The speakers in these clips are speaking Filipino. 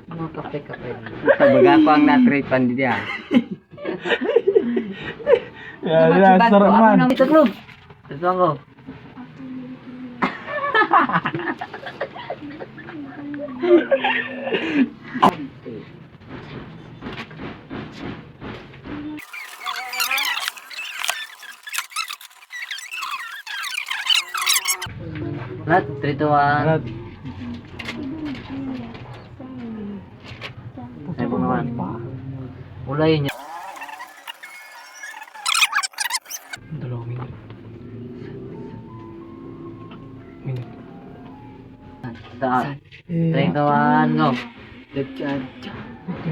Mga kape-kape. Baga ko ang natripan dia. Ya, sarap man. Taklog. Ito ako. Lahat, 3 to 1. Ay po naman. Ulay niya. 2 minit. Minit. Taas. 3 to 1, go.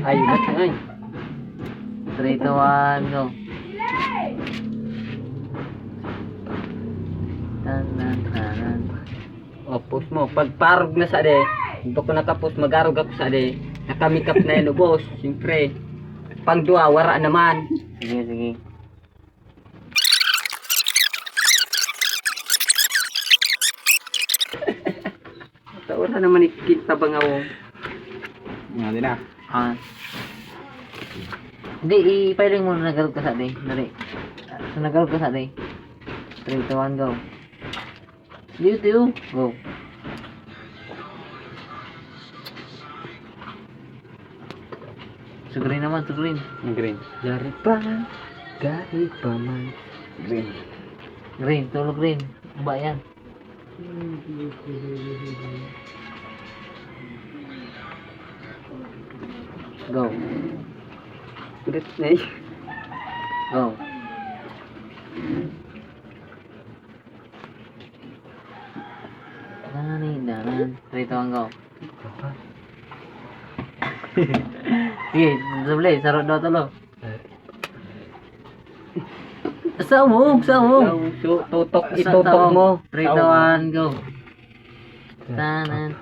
Ay, ay. 3 to 1, go. Tanan. O, post mo. Pag parog na sa de, hindi ko nakapos, magarog ako sa de. Nakamikap na yun, boss. Siyempre. Pang dua, wara naman. Sige. Wala naman ikita ba nga o. Nga din na. Ah. Hindi, i-filing mo na nagarog ka sa day. Dali. So, nagarog ka sa day. 3 to 1, go. Liu, go. So, green naman, so green. Green. Gari pa man. Green. Green, tulog green. Ba yan? Go. Ulit na eh. Go. Danan. 3 to 1, go. Sige, doble. Sarot daw talo. Sawog. Tutok, itutok mo. 3 to 1, go. Tanan.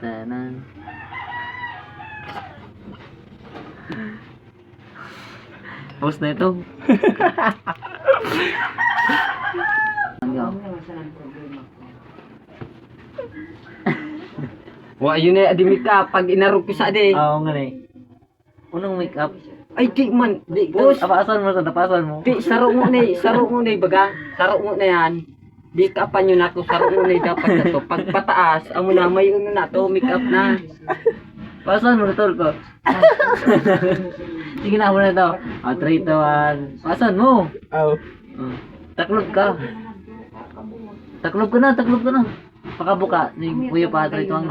Post na ito. Go. Wa yun na adimik ka pag inarog ko sa de. Oo nga eh. Unang make up. Ay di man, di boss. Tapasan mo. Di saro mo na baga. Saro mo na yan. Di ka pa nyo na to, saro mo na dapat na to. Pag pataas, amo na may uno na to, make up na. Pasan mo tol ko. Sige na muna to. 3 to 1. Pasan mo. Oh. Taklog ka. Taklog ka na. Pakabuka. Kuya pa 3 to 1.